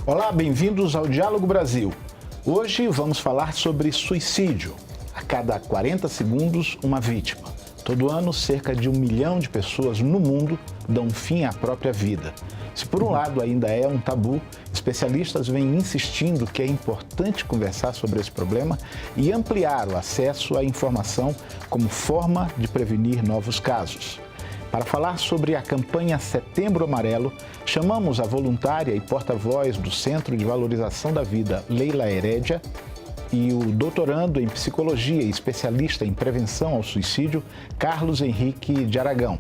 Olá, bem-vindos ao Diálogo Brasil. Hoje vamos falar sobre suicídio. A cada 40 segundos, uma vítima. Todo ano, cerca de 1 milhão de pessoas no mundo dão fim à própria vida. Se por um lado ainda é um tabu, especialistas vêm insistindo que é importante conversar sobre esse problema e ampliar o acesso à informação como forma de prevenir novos casos. Para falar sobre a campanha Setembro Amarelo, chamamos a voluntária e porta-voz do Centro de Valorização da Vida, Leila Herédia, e o doutorando em Psicologia e especialista em Prevenção ao Suicídio, Carlos Henrique de Aragão.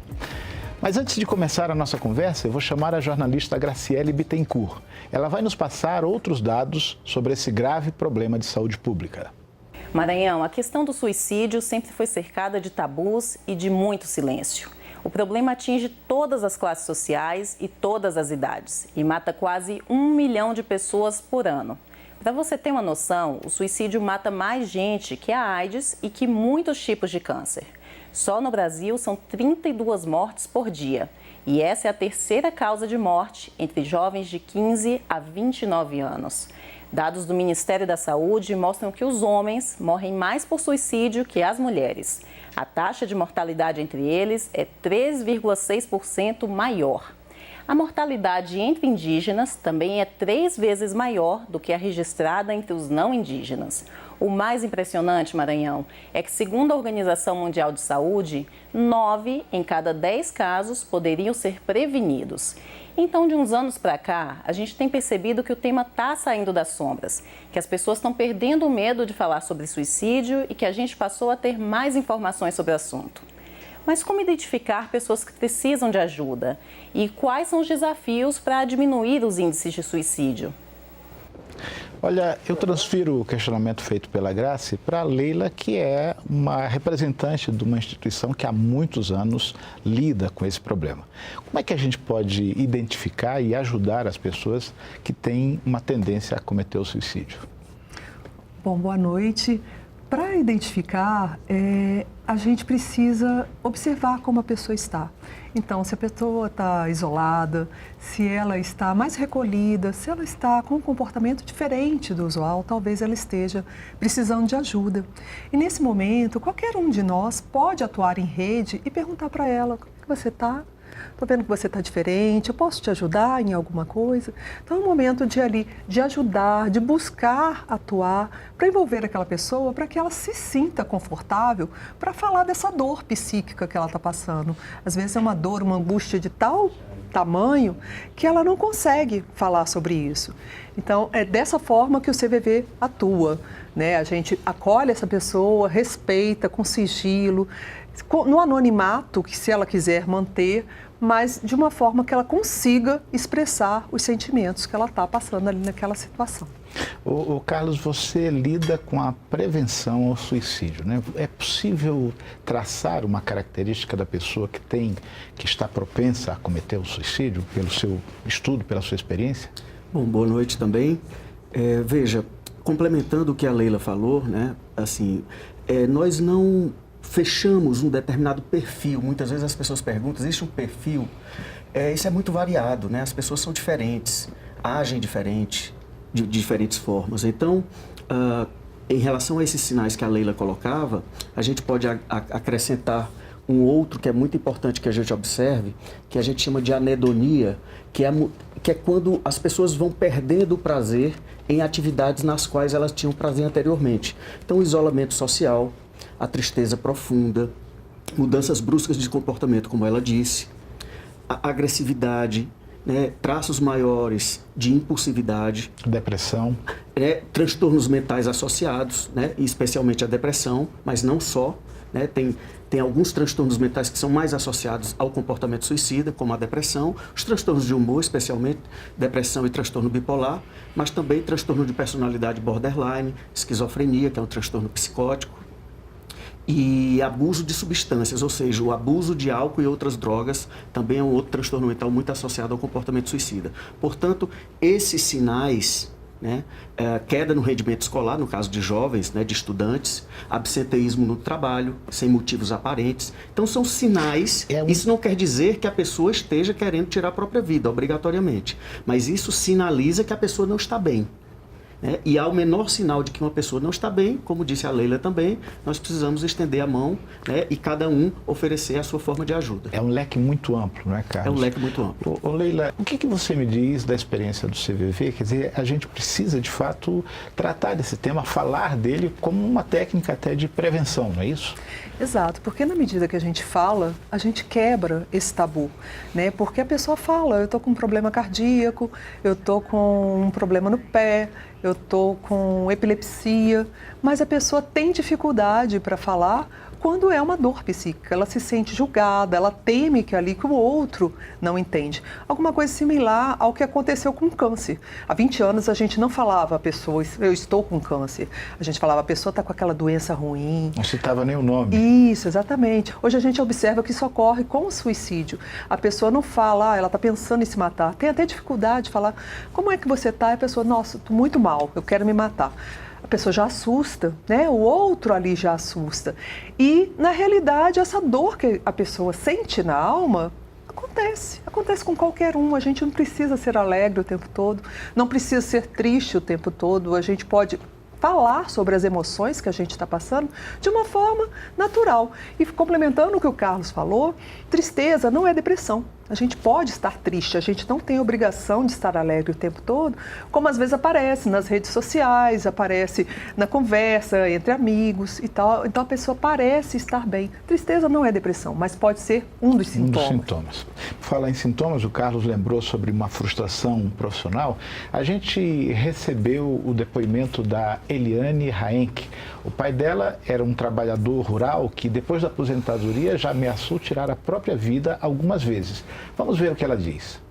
Mas antes de começar a nossa conversa, eu vou chamar a jornalista Graciele Bittencourt. Ela vai nos passar outros dados sobre esse grave problema de saúde pública. Maranhão, a questão do suicídio sempre foi cercada de tabus e de muito silêncio. O problema atinge todas as classes sociais e todas as idades e mata quase 1 milhão de pessoas por ano. Para você ter uma noção, o suicídio mata mais gente que a AIDS e que muitos tipos de câncer. Só no Brasil são 32 mortes por dia e essa é a terceira causa de morte entre jovens de 15 a 29 anos. Dados do Ministério da Saúde mostram que os homens morrem mais por suicídio que as mulheres. A taxa de mortalidade entre eles é 3,6% maior. A mortalidade entre indígenas também é 3 vezes maior do que a registrada entre os não indígenas. O mais impressionante, Maranhão, é que, segundo a Organização Mundial de Saúde, 9 em cada 10 casos poderiam ser prevenidos. Então, de uns anos para cá, a gente tem percebido que o tema está saindo das sombras, que as pessoas estão perdendo o medo de falar sobre suicídio e que a gente passou a ter mais informações sobre o assunto. Mas como identificar pessoas que precisam de ajuda? E quais são os desafios para diminuir os índices de suicídio? Olha, eu transfiro o questionamento feito pela Grace para a Leila, que é uma representante de uma instituição que há muitos anos lida com esse problema. Como é que a gente pode identificar e ajudar as pessoas que têm uma tendência a cometer o suicídio? Bom, boa noite. Para identificar, a gente precisa observar como a pessoa está. Então, se a pessoa está isolada, se ela está mais recolhida, se ela está com um comportamento diferente do usual, talvez ela esteja precisando de ajuda. E nesse momento, qualquer um de nós pode atuar em rede e perguntar para ela: como é que você está? Estou vendo que você está diferente, eu posso te ajudar em alguma coisa? Então é um momento de ajudar, de buscar atuar, para envolver aquela pessoa, para que ela se sinta confortável para falar dessa dor psíquica que ela está passando. Às vezes é uma dor, uma angústia de tal tamanho que ela não consegue falar sobre isso. Então é dessa forma que o CVV atua, né? A gente acolhe essa pessoa, respeita com sigilo, no anonimato, que se ela quiser manter, mas de uma forma que ela consiga expressar os sentimentos que ela está passando ali naquela situação. Ô Carlos, você lida com a prevenção ao suicídio, né? É possível traçar uma característica da pessoa que está propensa a cometer o suicídio, pelo seu estudo, pela sua experiência? Bom, boa noite também. Veja, complementando o que a Leila falou, né? Assim, nós não fechamos um determinado perfil. Muitas vezes as pessoas perguntam: existe um perfil? Isso é muito variado, né? As pessoas são diferentes, agem diferente, de diferentes formas. Então, em relação a esses sinais que a Leila colocava, a gente pode acrescentar um outro que é muito importante que a gente observe, que a gente chama de anedonia, que é quando as pessoas vão perdendo o prazer em atividades nas quais elas tinham prazer anteriormente. Então, o isolamento social, a tristeza profunda, mudanças bruscas de comportamento, como ela disse, a agressividade, né, traços maiores de impulsividade, depressão, transtornos mentais associados, né, especialmente a depressão, mas não só, né, tem alguns transtornos mentais que são mais associados ao comportamento suicida, como a depressão, os transtornos de humor, especialmente depressão e transtorno bipolar, mas também transtorno de personalidade borderline, esquizofrenia, que é um transtorno psicótico, e abuso de substâncias, ou seja, o abuso de álcool e outras drogas também é um outro transtorno mental muito associado ao comportamento suicida. Portanto, esses sinais né? Queda no rendimento escolar, no caso de jovens, né, de estudantes, absenteísmo no trabalho, sem motivos aparentes. Então, são sinais. Isso não quer dizer que a pessoa esteja querendo tirar a própria vida, obrigatoriamente. Mas isso sinaliza que a pessoa não está bem. E ao menor sinal de que uma pessoa não está bem, como disse a Leila também, nós precisamos estender a mão, né, e cada um oferecer a sua forma de ajuda. É um leque muito amplo, não é, Carlos? É um leque muito amplo. Ô, Leila, o que você me diz da experiência do CVV? Quer dizer, a gente precisa, de fato, tratar desse tema, falar dele como uma técnica até de prevenção, não é isso? Exato, porque na medida que a gente fala, a gente quebra esse tabu, né? Porque a pessoa fala, eu estou com um problema cardíaco, eu estou com um problema no pé, eu estou com epilepsia, mas a pessoa tem dificuldade para falar quando é uma dor psíquica, ela se sente julgada, ela teme que ali que o outro não entende. Alguma coisa similar ao que aconteceu com o câncer. Há 20 anos a gente não falava a pessoa, eu estou com câncer. A gente falava, a pessoa está com aquela doença ruim. Não citava nem o nome. Isso, exatamente. Hoje a gente observa que isso ocorre com o suicídio. A pessoa não fala, ela está pensando em se matar. Tem até dificuldade de falar, como é que você está? E a pessoa, nossa, estou muito mal, eu quero me matar. A pessoa já assusta, né? O outro ali já assusta. E, na realidade, essa dor que a pessoa sente na alma acontece com qualquer um. A gente não precisa ser alegre o tempo todo, não precisa ser triste o tempo todo. A gente pode falar sobre as emoções que a gente está passando de uma forma natural. E complementando o que o Carlos falou, tristeza não é depressão. A gente pode estar triste, a gente não tem obrigação de estar alegre o tempo todo, como às vezes aparece nas redes sociais, aparece na conversa entre amigos e tal. Então a pessoa parece estar bem. Tristeza não é depressão, mas pode ser um dos sintomas. Um dos sintomas. Falar em sintomas, o Carlos lembrou sobre uma frustração profissional. A gente recebeu o depoimento da Eliane Raenck. O pai dela era um trabalhador rural que, depois da aposentadoria, já ameaçou tirar a própria vida algumas vezes. Vamos ver o que ela diz.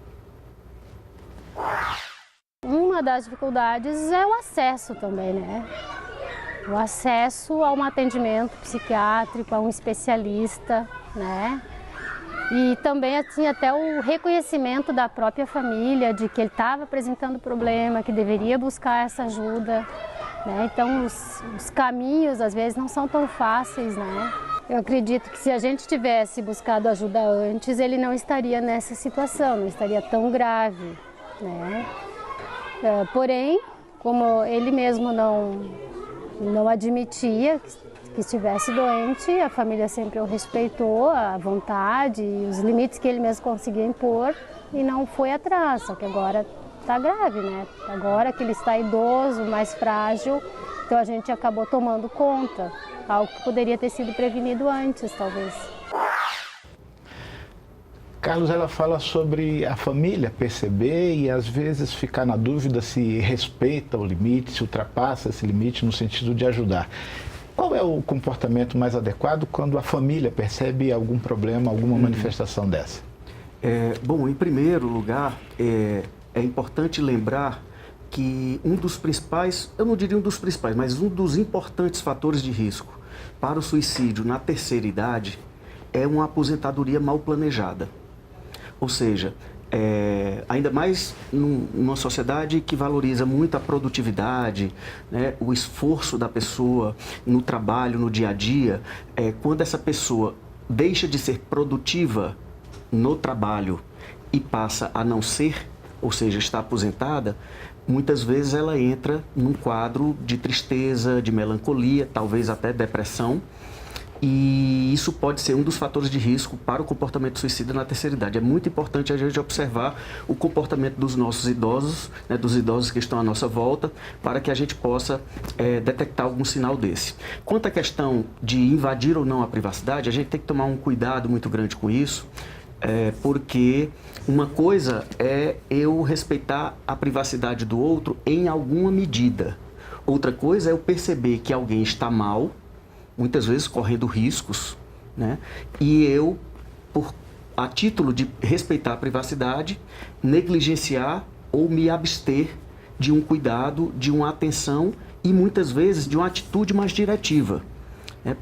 Uma das dificuldades é o acesso também, né? O acesso a um atendimento psiquiátrico, a um especialista, né? E também tinha até o reconhecimento da própria família de que ele estava apresentando problema, que deveria buscar essa ajuda, né? Então os caminhos às vezes não são tão fáceis, né? Eu acredito que se a gente tivesse buscado ajuda antes, ele não estaria nessa situação, não estaria tão grave, né? Porém, como ele mesmo não admitia que estivesse doente, a família sempre o respeitou, a vontade e os limites que ele mesmo conseguia impor e não foi atrás, só que agora está grave, né? Agora que ele está idoso, mais frágil, então a gente acabou tomando conta, algo que poderia ter sido prevenido antes, talvez. Carlos, ela fala sobre a família perceber e às vezes ficar na dúvida se respeita o limite, se ultrapassa esse limite no sentido de ajudar. Qual é o comportamento mais adequado quando a família percebe algum problema, alguma manifestação dessa? Bom, em primeiro lugar, é importante lembrar que um dos principais, eu não diria um dos principais, mas um dos importantes fatores de risco para o suicídio na terceira idade é uma aposentadoria mal planejada. Ou seja, ainda mais numa sociedade que valoriza muito a produtividade, né, o esforço da pessoa no trabalho, no dia a dia, quando essa pessoa deixa de ser produtiva no trabalho e passa a não ser, ou seja, está aposentada, muitas vezes ela entra num quadro de tristeza, de melancolia, talvez até depressão, e isso pode ser um dos fatores de risco para o comportamento suicida na terceira idade. É muito importante a gente observar o comportamento dos nossos idosos, né, dos idosos que estão à nossa volta, para que a gente possa detectar algum sinal desse. Quanto à questão de invadir ou não a privacidade, a gente tem que tomar um cuidado muito grande com isso, porque uma coisa é eu respeitar a privacidade do outro em alguma medida. Outra coisa é eu perceber que alguém está mal, muitas vezes correndo riscos, né? E eu, a título de respeitar a privacidade, negligenciar ou me abster de um cuidado, de uma atenção e muitas vezes de uma atitude mais diretiva.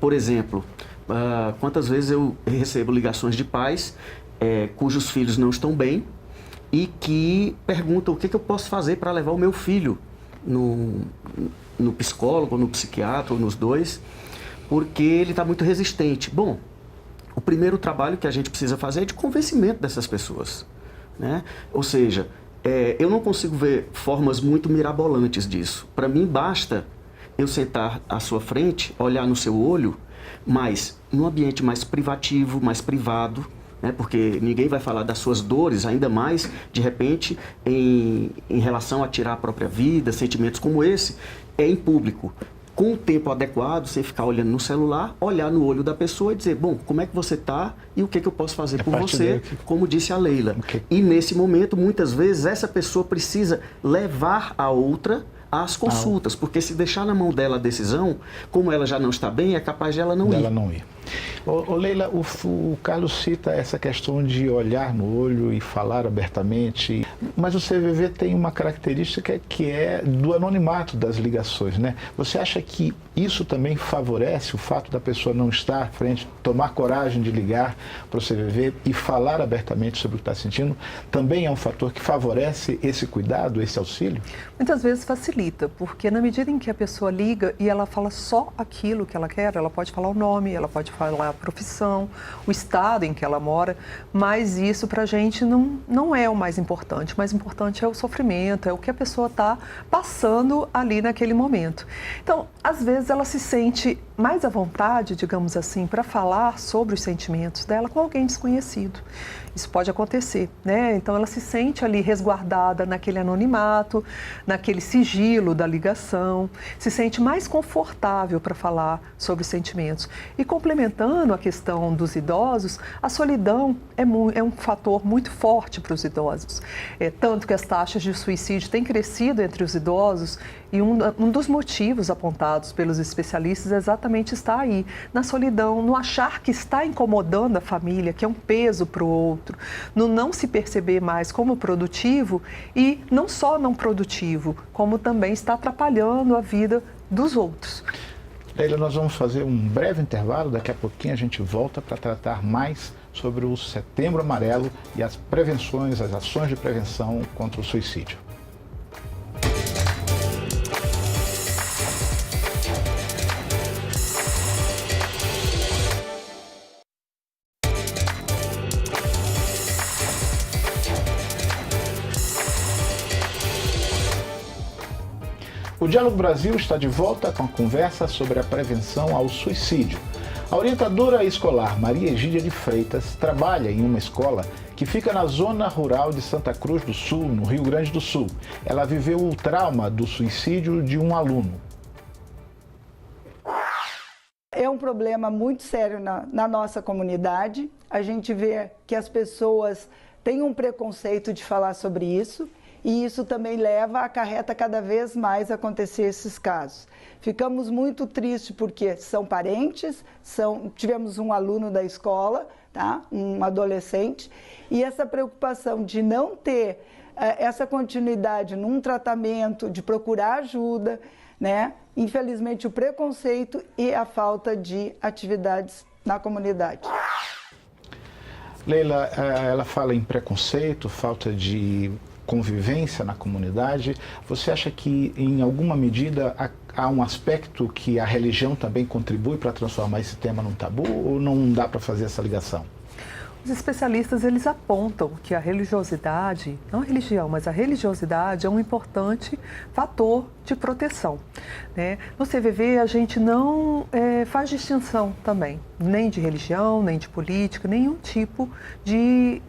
Por exemplo, quantas vezes eu recebo ligações de pais cujos filhos não estão bem e que perguntam o que eu posso fazer para levar o meu filho no psicólogo, no psiquiatra, ou nos dois, porque ele está muito resistente. Bom, o primeiro trabalho que a gente precisa fazer é de convencimento dessas pessoas, né? Ou seja, eu não consigo ver formas muito mirabolantes disso. Para mim, basta eu sentar à sua frente, olhar no seu olho, mas num ambiente mais privativo, mais privado, né? Porque ninguém vai falar das suas dores, ainda mais, de repente, em relação a tirar a própria vida, sentimentos como esse, em público. Com o tempo adequado, sem ficar olhando no celular, olhar no olho da pessoa e dizer, bom, como é que você está e o que eu posso fazer por você, como disse a Leila. E nesse momento, muitas vezes, essa pessoa precisa levar a outra às consultas, porque se deixar na mão dela a decisão, como ela já não está bem, é capaz de ela não ir. Ô Leila, o Carlos cita essa questão de olhar no olho e falar abertamente, mas o CVV tem uma característica que é do anonimato das ligações, né? Você acha que isso também favorece o fato da pessoa não estar à frente, tomar coragem de ligar para o CVV e falar abertamente sobre o que está sentindo? Também é um fator que favorece esse cuidado, esse auxílio? Muitas vezes facilita, porque na medida em que a pessoa liga e ela fala só aquilo que ela quer, ela pode falar o nome, ela pode falar a profissão, o estado em que ela mora, mas isso para a gente não é o mais importante. O mais importante é o sofrimento, é o que a pessoa está passando ali naquele momento. Então, às vezes ela se sente mais à vontade, digamos assim, para falar sobre os sentimentos dela com alguém desconhecido. Isso pode acontecer, né? Então ela se sente ali resguardada naquele anonimato, naquele sigilo da ligação, se sente mais confortável para falar sobre os sentimentos. E complementando a questão dos idosos, a solidão é um fator muito forte para os idosos. Tanto que as taxas de suicídio têm crescido entre os idosos e um dos motivos apontados pelos especialistas exatamente está aí, na solidão, no achar que está incomodando a família, que é um peso para o outro, no não se perceber mais como produtivo e não só não produtivo, como também está atrapalhando a vida dos outros. Leila, nós vamos fazer um breve intervalo, daqui a pouquinho a gente volta para tratar mais sobre o Setembro Amarelo e as prevenções, as ações de prevenção contra o suicídio. O Diálogo Brasil está de volta com a conversa sobre a prevenção ao suicídio. A orientadora escolar Maria Egídia de Freitas trabalha em uma escola que fica na zona rural de Santa Cruz do Sul, no Rio Grande do Sul. Ela viveu o trauma do suicídio de um aluno. É um problema muito sério na nossa comunidade. A gente vê que as pessoas têm um preconceito de falar sobre isso. E isso também acarreta cada vez mais acontecer esses casos. Ficamos muito tristes porque são parentes, tivemos um aluno da escola, tá? Um adolescente, e essa preocupação de não ter essa continuidade num tratamento, de procurar ajuda, né? Infelizmente o preconceito e a falta de atividades na comunidade. Leila, ela fala em preconceito, falta de convivência na comunidade. Você acha que, em alguma medida, há um aspecto que a religião também contribui para transformar esse tema num tabu ou não dá para fazer essa ligação? Os especialistas, eles apontam que a religiosidade, não a religião, mas a religiosidade é um importante fator de proteção, né? No CVV, a gente não faz distinção também, nem de religião, nem de política, nenhum tipo de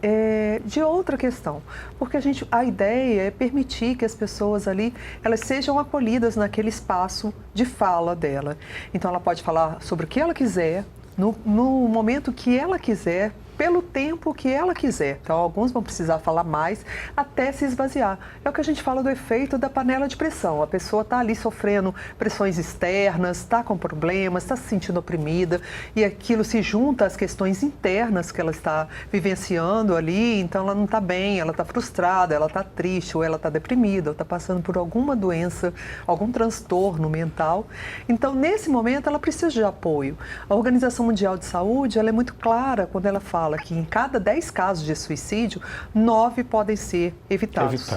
outra questão. Porque a ideia é permitir que as pessoas ali, elas sejam acolhidas naquele espaço de fala dela. Então, ela pode falar sobre o que ela quiser, no momento que ela quiser, pelo tempo que ela quiser. Então, alguns vão precisar falar mais até se esvaziar. É o que a gente fala do efeito da panela de pressão. A pessoa está ali sofrendo pressões externas, está com problemas, está se sentindo oprimida e aquilo se junta às questões internas que ela está vivenciando ali. Então, ela não está bem, ela está frustrada, ela está triste, ou ela está deprimida, ou está passando por alguma doença, algum transtorno mental. Então, nesse momento, ela precisa de apoio. A Organização Mundial de Saúde, ela é muito clara quando ela fala fala que em cada 10 casos de suicídio, 9 podem ser evitados.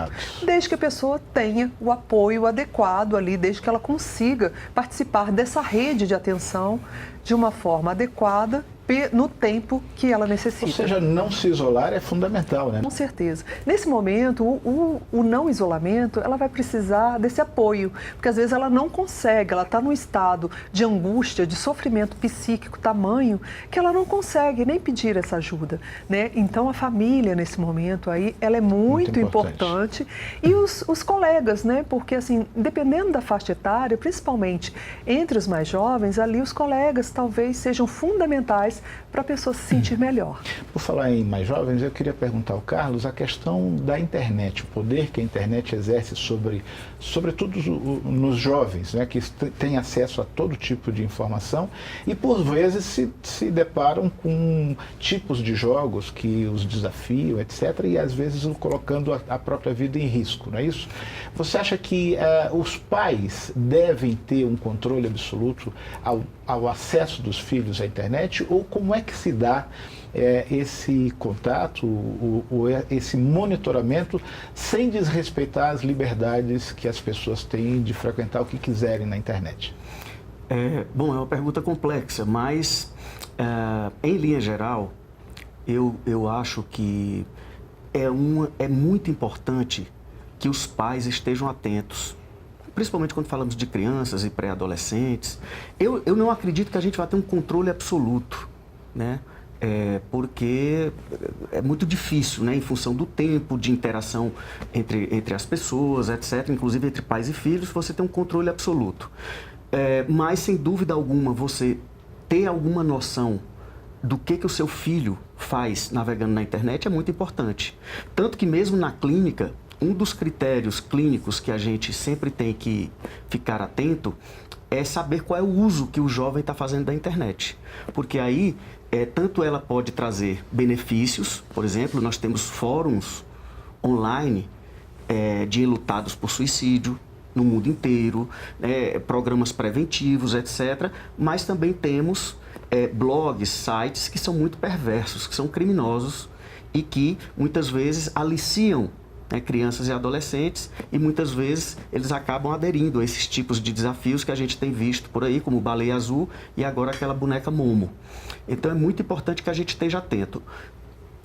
Desde que a pessoa tenha o apoio adequado ali, desde que ela consiga participar dessa rede de atenção de uma forma adequada no tempo que ela necessita. Ou seja, não se isolar é fundamental, né? Com certeza. Nesse momento, o não isolamento, ela vai precisar desse apoio, porque às vezes ela não consegue, ela está num estado de angústia, de sofrimento psíquico tamanho, que ela não consegue nem pedir essa ajuda, né? Então, a família, nesse momento aí, ela é muito importante. E os colegas, né? Porque, assim, dependendo da faixa etária, principalmente entre os mais jovens, ali os colegas talvez sejam fundamentais para a pessoa se sentir melhor. Por falar em mais jovens, eu queria perguntar ao Carlos a questão da internet, o poder que a internet exerce sobretudo nos jovens, né, que têm acesso a todo tipo de informação e por vezes se deparam com tipos de jogos que os desafiam, etc., e às vezes colocando a própria vida em risco, não é isso? Você acha que os pais devem ter um controle absoluto ao acesso dos filhos à internet, ou como é que se dá esse contato, esse monitoramento, sem desrespeitar as liberdades que as pessoas têm de frequentar o que quiserem na internet? Bom, é uma pergunta complexa, mas em linha geral, eu acho que é muito importante que os pais estejam atentos, principalmente quando falamos de crianças e pré-adolescentes. Eu não acredito que a gente vai ter um controle absoluto, né? Porque é muito difícil, né? Em função do tempo de interação entre as pessoas, etc., inclusive entre pais e filhos, você tem um controle absoluto. Mas, sem dúvida alguma, você ter alguma noção do que o seu filho faz navegando na internet é muito importante. Tanto que mesmo na clínica, um dos critérios clínicos que a gente sempre tem que ficar atento é saber qual é o uso que o jovem está fazendo da internet. Porque aí, tanto ela pode trazer benefícios, por exemplo, nós temos fóruns online de enlutados por suicídio no mundo inteiro, programas preventivos, etc. Mas também temos blogs, sites que são muito perversos, que são criminosos e que muitas vezes aliciam crianças e adolescentes, e muitas vezes eles acabam aderindo a esses tipos de desafios que a gente tem visto por aí, como Baleia Azul e agora aquela boneca Momo. Então é muito importante que a gente esteja atento.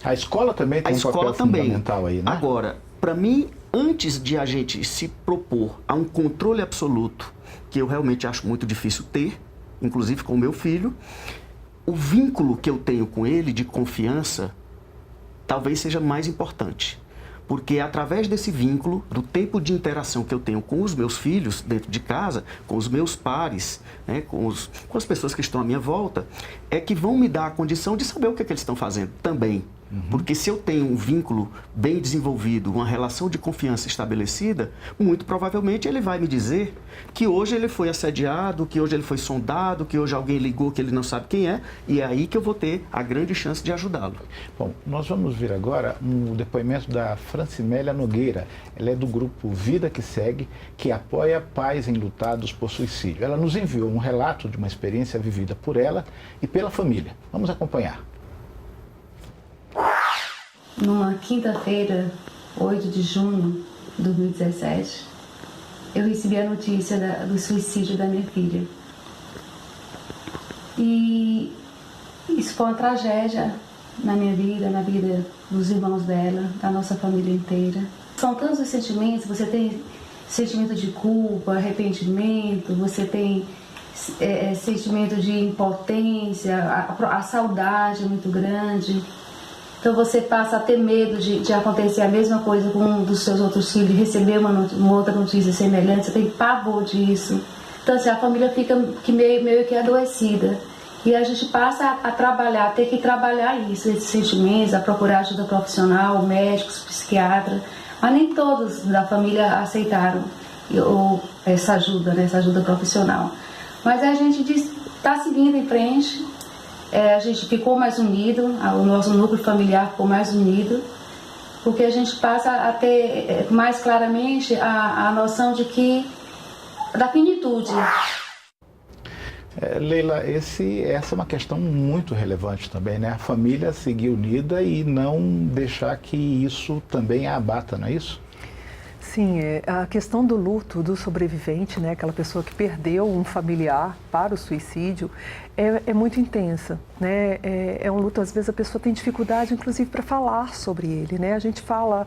A escola também tem um papel fundamental aí, né? Agora, para mim, antes de a gente se propor a um controle absoluto, que eu realmente acho muito difícil ter, inclusive com o meu filho, o vínculo que eu tenho com ele de confiança talvez seja mais importante. Porque através desse vínculo, do tempo de interação que eu tenho com os meus filhos dentro de casa, com os meus pares, né, com as pessoas que estão à minha volta, é que vão me dar a condição de saber o que eles estão fazendo também. Porque se eu tenho um vínculo bem desenvolvido, uma relação de confiança estabelecida, muito provavelmente ele vai me dizer que hoje ele foi assediado, que hoje ele foi sondado, que hoje alguém ligou que ele não sabe quem é, e é aí que eu vou ter a grande chance de ajudá-lo. Bom, nós vamos ver agora um depoimento da Francimélia Nogueira. Ela é do grupo Vida que Segue, que apoia pais enlutados por suicídio. Ela nos enviou um relato de uma experiência vivida por ela e pela família. Vamos acompanhar. Numa quinta-feira, 8 de junho de 2017, eu recebi a notícia do suicídio da minha filha. E isso foi uma tragédia na minha vida, na vida dos irmãos dela, da nossa família inteira. São tantos os sentimentos, você tem sentimento de culpa, arrependimento, você tem sentimento de impotência, a saudade é muito grande. Então você passa a ter medo de acontecer a mesma coisa com um dos seus outros filhos, receber uma outra notícia semelhante, você tem pavor disso. Então assim, a família fica meio que adoecida. E a gente passa a trabalhar, ter que trabalhar isso, esses sentimentos, a procurar ajuda profissional, médicos, psiquiatra. Mas nem todos da família aceitaram essa ajuda, né, essa ajuda profissional. Mas a gente está seguindo em frente. A gente ficou mais unido, o nosso núcleo familiar ficou mais unido, porque a gente passa a ter mais claramente a noção da finitude. Leila, essa é uma questão muito relevante também, né? A família seguir unida e não deixar que isso também a abata, não é isso? Sim, a questão do luto do sobrevivente, né, aquela pessoa que perdeu um familiar para o suicídio, é muito intensa, né? É um luto, às vezes a pessoa tem dificuldade, inclusive, para falar sobre ele, né? A gente fala,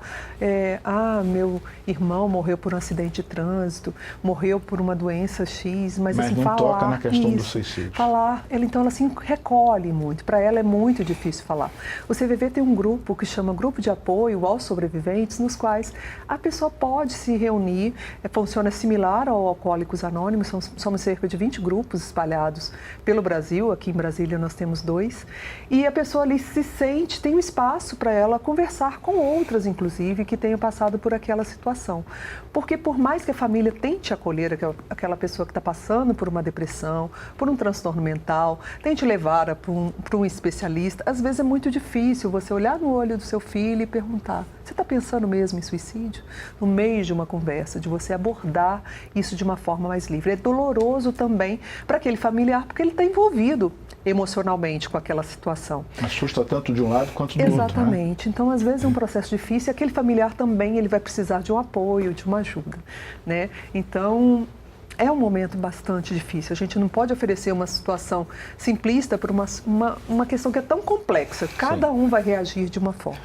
meu irmão morreu por um acidente de trânsito, morreu por uma doença X, mas assim, não falar, toca na questão do suicídio. Falar, então ela se recolhe muito, para ela é muito difícil falar. O CVV tem um grupo que chama Grupo de Apoio aos Sobreviventes, nos quais a pessoa pode se reunir, funciona similar ao Alcoólicos Anônimos, somos cerca de 20 grupos espalhados pelo Brasil, aqui em Brasília nós temos 2, e a pessoa ali se sente, tem um espaço para ela conversar com outras, inclusive, que tenham passado por aquela situação. Porque por mais que a família tente acolher aquela pessoa que está passando por uma depressão, por um transtorno mental, tente levar para um especialista, às vezes é muito difícil você olhar no olho do seu filho e perguntar: você está pensando mesmo em suicídio? No meio de uma conversa, de você abordar isso de uma forma mais livre. É doloroso também para aquele familiar, porque ele está envolvido emocionalmente com aquela situação. Assusta tanto de um lado quanto do outro. Exatamente. Então, às vezes é um processo difícil e aquele familiar também ele vai precisar de um apoio, de uma ajuda, né? Então, é um momento bastante difícil. A gente não pode oferecer uma situação simplista por uma questão que é tão complexa. Cada um vai reagir de uma forma.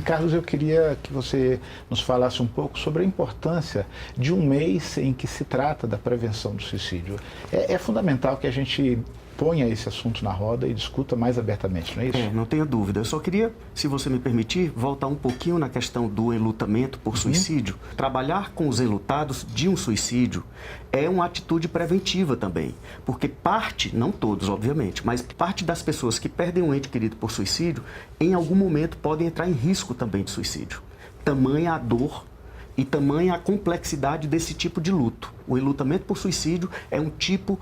Carlos, eu queria que você nos falasse um pouco sobre a importância de um mês em que se trata da prevenção do suicídio. É fundamental que a gente ponha esse assunto na roda e discuta mais abertamente, não é isso? Não tenha dúvida. Eu só queria, se você me permitir, voltar um pouquinho na questão do enlutamento por suicídio. Trabalhar com os enlutados de um suicídio é uma atitude preventiva também, porque parte, não todos, obviamente, mas parte das pessoas que perdem um ente querido por suicídio, em algum momento podem entrar em risco também de suicídio. Tamanha a dor e tamanha a complexidade desse tipo de luto. O enlutamento por suicídio é um tipo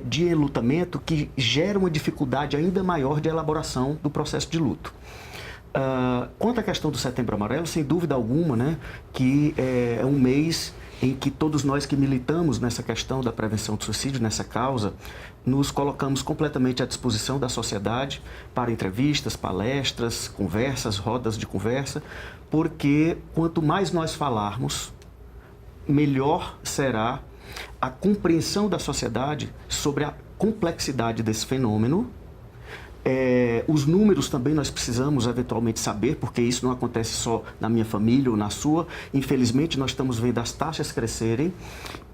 de enlutamento que gera uma dificuldade ainda maior de elaboração do processo de luto. Quanto à questão do Setembro Amarelo, sem dúvida alguma, né, que é um mês em que todos nós que militamos nessa questão da prevenção do suicídio, nessa causa, nos colocamos completamente à disposição da sociedade para entrevistas, palestras, conversas, rodas de conversa, porque quanto mais nós falarmos, melhor será a compreensão da sociedade sobre a complexidade desse fenômeno. Os números também nós precisamos eventualmente saber, porque isso não acontece só na minha família ou na sua. Infelizmente, nós estamos vendo as taxas crescerem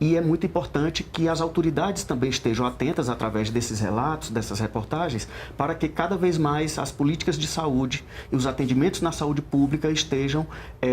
e é muito importante que as autoridades também estejam atentas através desses relatos, dessas reportagens, para que cada vez mais as políticas de saúde e os atendimentos na saúde pública estejam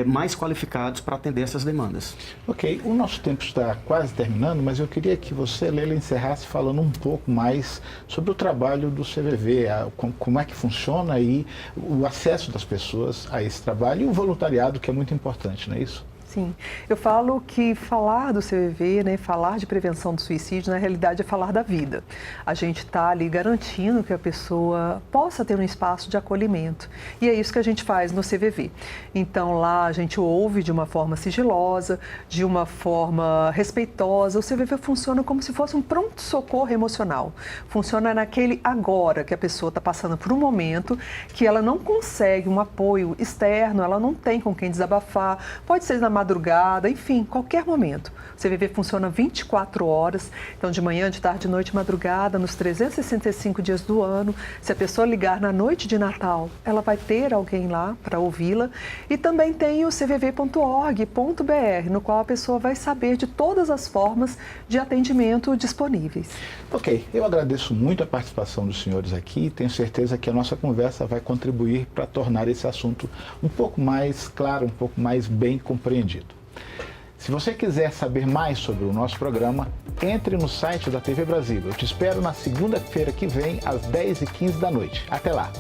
mais qualificados para atender essas demandas. Ok, o nosso tempo está quase terminando, mas eu queria que você, Leila, encerrasse falando um pouco mais sobre o trabalho do CVV, como é que funciona aí o acesso das pessoas a esse trabalho e o voluntariado, que é muito importante, não é isso? Sim, eu falo que falar do CVV, né, falar de prevenção do suicídio, na realidade é falar da vida. A gente está ali garantindo que a pessoa possa ter um espaço de acolhimento. E é isso que a gente faz no CVV. Então lá a gente ouve de uma forma sigilosa, de uma forma respeitosa. O CVV funciona como se fosse um pronto-socorro emocional. Funciona naquele agora que a pessoa está passando por um momento que ela não consegue um apoio externo, ela não tem com quem desabafar, pode ser na madrugada, enfim, qualquer momento. O CVV funciona 24 horas, então de manhã, de tarde, de noite, madrugada, nos 365 dias do ano. Se a pessoa ligar na noite de Natal, ela vai ter alguém lá para ouvi-la. E também tem o cvv.org.br, no qual a pessoa vai saber de todas as formas de atendimento disponíveis. Ok, eu agradeço muito a participação dos senhores aqui e tenho certeza que a nossa conversa vai contribuir para tornar esse assunto um pouco mais claro, um pouco mais bem compreendido. Se você quiser saber mais sobre o nosso programa, entre no site da TV Brasil. Eu te espero na segunda-feira que vem, às 10h15 da noite. Até lá!